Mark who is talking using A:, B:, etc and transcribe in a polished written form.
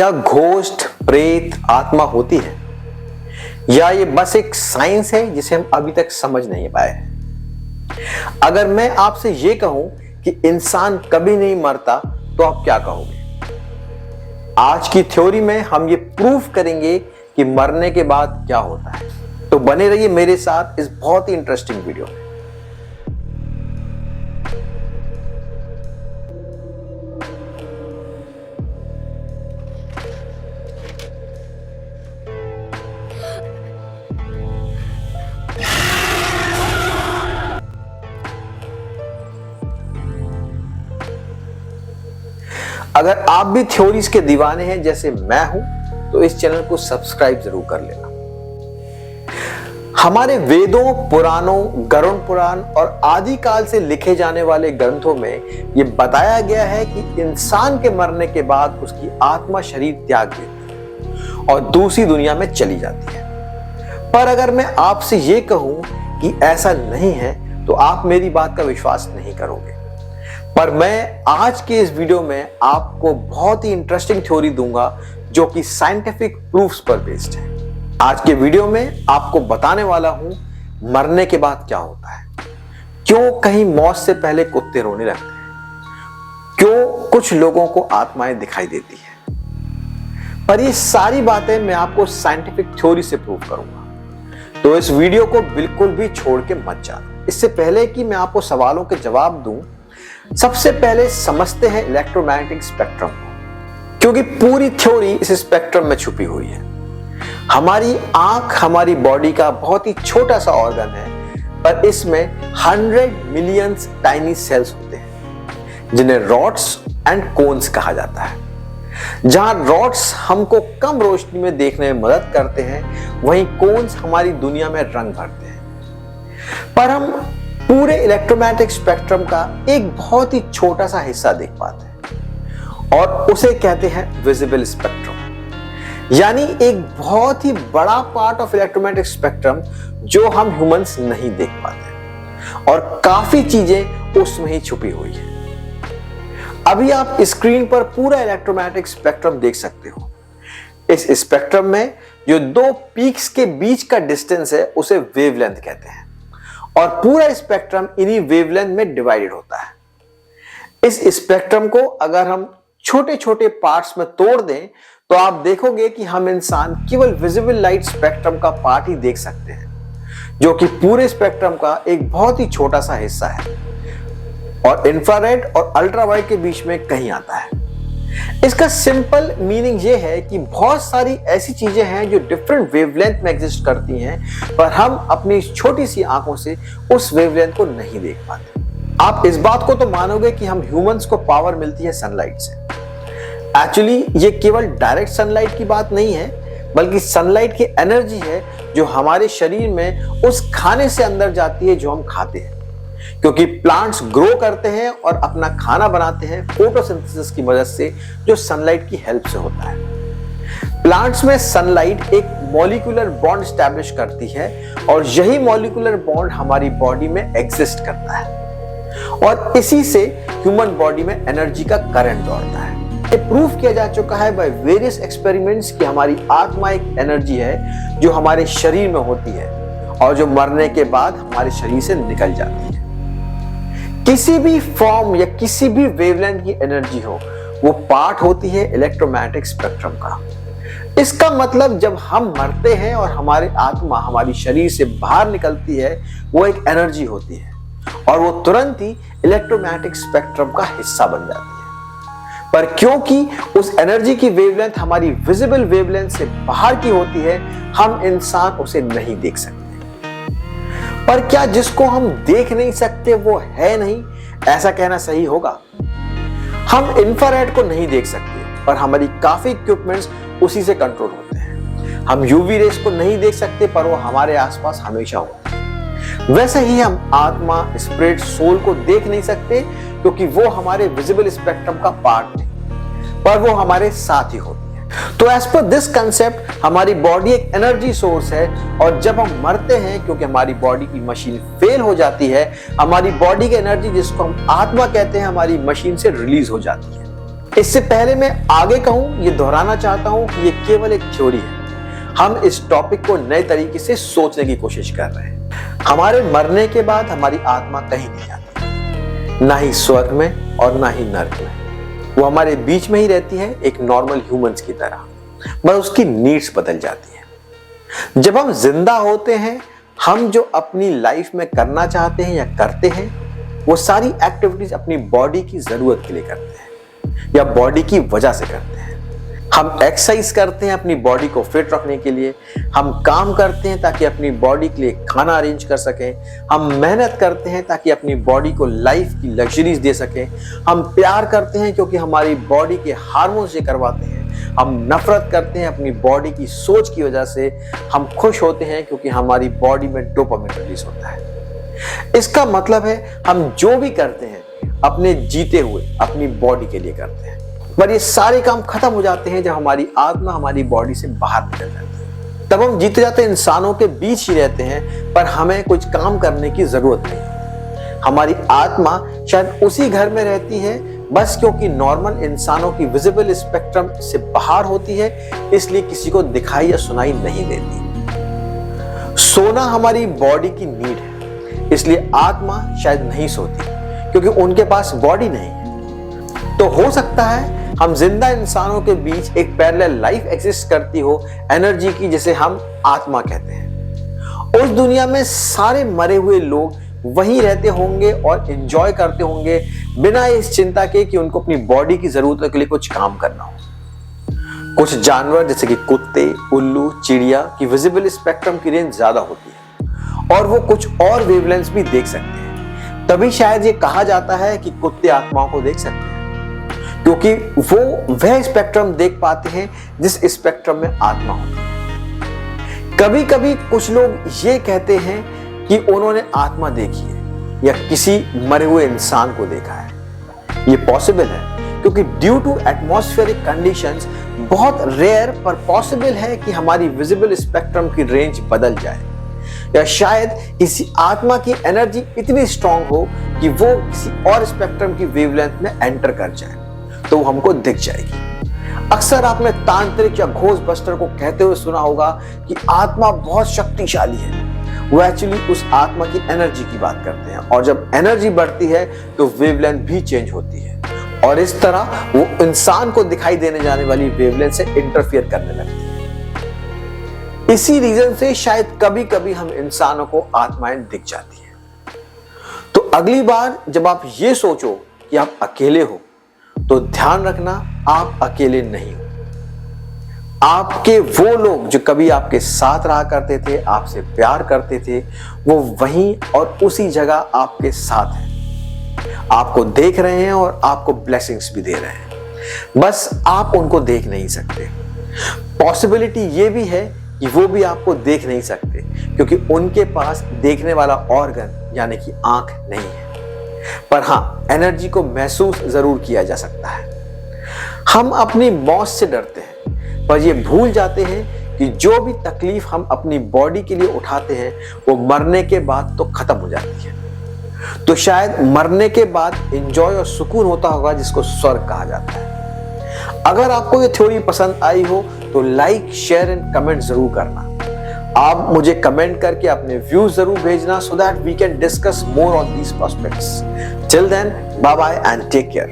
A: क्या घोस्ट, प्रेत, आत्मा होती है या ये बस एक साइंस है जिसे हम अभी तक समझ नहीं पाए? अगर मैं आपसे ये कहूं कि इंसान कभी नहीं मरता तो आप क्या कहोगे? आज की थ्योरी में हम ये प्रूफ करेंगे कि मरने के बाद क्या होता है। तो बने रहिए मेरे साथ इस बहुत ही इंटरेस्टिंग वीडियो में। अगर आप भी थ्योरीज के दीवाने हैं जैसे मैं हूं तो इस चैनल को सब्सक्राइब जरूर कर लेना। हमारे वेदों, पुराणों, गरुड़ पुराण और आदि काल से लिखे जाने वाले ग्रंथों में यह बताया गया है कि इंसान के मरने के बाद उसकी आत्मा शरीर त्याग देती है और दूसरी दुनिया में चली जाती है। पर अगर मैं आपसे यह कहूं कि ऐसा नहीं है तो आप मेरी बात का विश्वास नहीं करोगे। पर मैं आज के इस वीडियो में आपको बहुत ही इंटरेस्टिंग थ्योरी दूंगा जो कि साइंटिफिक प्रूफ्स पर बेस्ड है। आज के वीडियो में आपको बताने वाला हूं मरने के बाद क्या होता है, क्यों कहीं मौत से पहले कुत्ते रोने लगते हैं, क्यों कुछ लोगों को आत्माएं दिखाई देती है। पर ये सारी बातें मैं आपको साइंटिफिक थ्योरी से प्रूव करूंगा, तो इस वीडियो को बिल्कुल भी छोड़ के मत जाना। इससे पहले कि मैं आपको सवालों के जवाब दूं, सबसे पहले समझते हैं इलेक्ट्रोमैग्नेटिक स्पेक्ट्रम को, क्योंकि पूरी थ्योरी इस स्पेक्ट्रम में छुपी हुई है। हमारी आंख हमारी बॉडी का बहुत ही छोटा सा ऑर्गन है, पर इसमें 100 मिलियन टाइनी सेल्स होते हैं जिन्हें रॉड्स एंड कोन्स कहा जाता है। जहां रॉड्स हमको कम रोशनी में देखने में मदद करते हैं, वहीं कोन्स हमारी दुनिया में रंग भरते हैं। पर हम पूरे इलेक्ट्रोमैग्नेटिक स्पेक्ट्रम का एक बहुत ही छोटा सा हिस्सा देख पाते हैं और उसे कहते हैं विजिबल स्पेक्ट्रम, यानी एक बहुत ही बड़ा पार्ट ऑफ इलेक्ट्रोमैग्नेटिक स्पेक्ट्रम जो हम ह्यूमंस नहीं देख पाते और काफी चीजें उसमें ही छुपी हुई है। अभी आप स्क्रीन पर पूरा इलेक्ट्रोमैग्नेटिक स्पेक्ट्रम देख सकते हो। इस स्पेक्ट्रम में जो दो पीक्स के बीच का डिस्टेंस है उसे वेवलेंथ कहते हैं और पूरा स्पेक्ट्रम इन्हीं वेवलेंथ में डिवाइडेड होता है। इस स्पेक्ट्रम को अगर हम छोटे छोटे पार्ट्स में तोड़ दें तो आप देखोगे कि हम इंसान केवल विजिबल लाइट स्पेक्ट्रम का पार्ट ही देख सकते हैं, जो कि पूरे स्पेक्ट्रम का एक बहुत ही छोटा सा हिस्सा है और इंफ्रारेड और अल्ट्रावायलेट के बीच में कहीं आता है। इसका सिंपल मीनिंग यह है कि बहुत सारी ऐसी चीजें हैं जो डिफरेंट वेवलेंथ में एग्जिस्ट करती हैं, पर हम अपनी छोटी सी आंखों से उस वेवलेंथ को नहीं देख पाते। आप इस बात को तो मानोगे कि हम ह्यूमंस को पावर मिलती है सनलाइट से। एक्चुअली ये केवल डायरेक्ट सनलाइट की बात नहीं है, बल्कि सनलाइट की एनर्जी है जो हमारे शरीर में उस खाने से अंदर जाती है जो हम खाते हैं, क्योंकि प्लांट्स ग्रो करते हैं और अपना खाना बनाते हैं फोटोसिंथेसिस की मदद से, जो सनलाइट की हेल्प से होता है। प्लांट्स में सनलाइट एक मॉलिक्यूलर बॉन्ड एस्टैब्लिश करती है और यही मॉलिक्यूलर बॉन्ड हमारी बॉडी में एग्जिस्ट करता है और इसी से ह्यूमन बॉडी में एनर्जी का करंट दौड़ता है। ये प्रूफ किया जा चुका है बाय वेरियस एक्सपेरिमेंट्स कि हमारी आत्मा एक एनर्जी है जो हमारे शरीर में होती है और जो मरने के बाद हमारे शरीर से निकल जाती है। किसी भी फॉर्म या किसी भी वेवलेंथ की एनर्जी हो, वो पार्ट होती है इलेक्ट्रोमैग्नेटिक स्पेक्ट्रम का। इसका मतलब जब हम मरते हैं और हमारी आत्मा हमारी शरीर से बाहर निकलती है, वो एक एनर्जी होती है और वो तुरंत ही इलेक्ट्रोमैग्नेटिक स्पेक्ट्रम का हिस्सा बन जाती है। पर क्योंकि उस एनर्जी की वेवलेंथ हमारी विजिबल वेवलेंथ से बाहर की होती है, हम इंसान उसे नहीं देख सकते। पर क्या जिसको हम देख नहीं सकते वो है नहीं, ऐसा कहना सही होगा? हम इंफ्रारेड को नहीं देख सकते, पर हमारी काफी इक्विपमेंट्स उसी से कंट्रोल होते हैं। हम यूवी रेस को नहीं देख सकते, पर वो हमारे आसपास हमेशा होते हैं। वैसे ही हम आत्मा, स्पिरिट, सोल को देख नहीं सकते, क्योंकि वो हमारे विजिबल स्पेक्ट्रम का पार्ट नहीं, पर वो हमारे साथ ही होती है। तो एज पर दिस कंसेप्ट हमारी बॉडी एक एनर्जी सोर्स है और जब हम मरते हैं, क्योंकि हमारी बॉडी की मशीन फेल हो जाती है, हमारी बॉडी की एनर्जी जिसको हम आत्मा कहते हैं हमारी मशीन से रिलीज हो जाती है इससे पहले मैं आगे कहूं, ये दोहराना चाहता हूं कि ये केवल एक थ्योरी है। हम इस टॉपिक को नए तरीके से सोचने की कोशिश कर रहे हैं। हमारे मरने के बाद हमारी आत्मा कहीं नहीं जाती, ना ही स्वर्ग में और ना ही नरक में। वो हमारे बीच में ही रहती है, एक नॉर्मल ह्यूमंस की तरह, बस उसकी नीड्स बदल जाती है। जब हम जिंदा होते हैं, हम जो अपनी लाइफ में करना चाहते हैं या करते हैं, वो सारी एक्टिविटीज अपनी बॉडी की जरूरत के लिए करते हैं या बॉडी की वजह से करते हैं। हम एक्सरसाइज करते हैं अपनी बॉडी को फिट रखने के लिए, हम काम करते हैं ताकि अपनी बॉडी के लिए खाना अरेंज कर सकें, हम मेहनत करते हैं ताकि अपनी बॉडी को लाइफ की लग्जरीज दे सकें, हम प्यार करते हैं क्योंकि हमारी बॉडी के हार्मोन से करवाते हैं, हम नफरत करते हैं अपनी बॉडी की सोच की वजह से, हम खुश होते हैं क्योंकि हमारी बॉडी में डोपामिन रिलीज होता है। इसका मतलब है हम जो भी करते हैं अपने जीते हुए अपनी बॉडी के लिए करते हैं, पर ये सारे काम खत्म हो जाते हैं जब हमारी आत्मा हमारी बॉडी से बाहर निकल जाती है। तब हम जीते जाते इंसानों के बीच ही रहते हैं, पर हमें कुछ काम करने की जरूरत नहीं। हमारी आत्मा शायद उसी घर में रहती है, बस क्योंकि नॉर्मल इंसानों की विजिबल स्पेक्ट्रम से बाहर होती है, इसलिए किसी को दिखाई या सुनाई नहीं देती। सोना हमारी बॉडी की नीड है, इसलिए आत्मा शायद नहीं सोती क्योंकि उनके पास बॉडी नहीं है। तो हो सकता है हम जिंदा इंसानों के बीच एक पैरेलल लाइफ एग्जिस्ट करती हो, एनर्जी की, जिसे हम आत्मा कहते हैं। उस दुनिया में सारे मरे हुए लोग वहीं रहते होंगे और एंजॉय करते होंगे बिना इस चिंता के कि उनको अपनी बॉडी की जरूरतों के लिए कुछ काम करना हो। कुछ जानवर जैसे कि कुत्ते, उल्लू, चिड़िया की विजिबल स्पेक्ट्रम की रेंज ज्यादा होती है और वो कुछ और वेवलेंथ्स भी देख सकते हैं। तभी शायद ये कहा जाता है कि कुत्ते आत्माओं को देख सकते हैं, क्योंकि वो वह स्पेक्ट्रम देख पाते हैं जिस स्पेक्ट्रम में आत्मा होती है। कभी कभी कुछ लोग ये कहते हैं कि उन्होंने आत्मा देखी है या किसी मरे हुए इंसान को देखा है। ये पॉसिबल है क्योंकि ड्यू टू एटमॉस्फेरिक कंडीशंस बहुत रेयर पर पॉसिबल है कि हमारी विजिबल स्पेक्ट्रम की रेंज बदल जाए, या शायद किसी आत्मा की एनर्जी इतनी स्ट्रांग हो कि वो किसी और स्पेक्ट्रम की वेवलेंथ में एंटर कर जाए तो वो हमको दिख जाएगी। अक्सर आपने तांत्रिक या घोस्टबस्टर को कहते हुए सुना होगा कि आत्मा बहुत शक्तिशाली है। वो एक्चुअली उस आत्मा की एनर्जी की बात करते हैं, और जब एनर्जी बढ़ती है तो वेवलेंथ भी चेंज होती है और इस तरह वो इंसान को दिखाई देने जाने वाली वेवलेंथ से इंटरफियर करने लगती है। इसी रीजन से शायद कभी कभी हम इंसानों को आत्माएं दिख जाती हैं। तो अगली बार जब आप ये सोचो कि आप अकेले हो, तो ध्यान रखना आप अकेले नहीं हो। आपके वो लोग जो कभी आपके साथ रहा करते थे, आपसे प्यार करते थे, वो वहीं और उसी जगह आपके साथ हैं, आपको देख रहे हैं और आपको ब्लेसिंग्स भी दे रहे हैं। बस आप उनको देख नहीं सकते। पॉसिबिलिटी ये भी है कि वो भी आपको देख नहीं सकते क्योंकि उनके पास देखने वाला ऑर्गन यानी कि आंख नहीं है, पर हाँ, एनर्जी को महसूस जरूर किया जा सकता है। हम अपनी मौत से डरते हैं, पर ये भूल जाते हैं कि जो भी तकलीफ हम अपनी बॉडी के लिए उठाते हैं वो मरने के बाद तो खत्म हो जाती है। तो शायद मरने के बाद एंजॉय और सुकून होता होगा, जिसको स्वर्ग कहा जाता है। अगर आपको ये थ्योरी पसंद आई हो तो लाइक, शेयर एंड कमेंट जरूर करना। आप मुझे कमेंट करके अपने व्यूज जरूर भेजना so that we can discuss more on these prospects. Till then, bye bye and take care.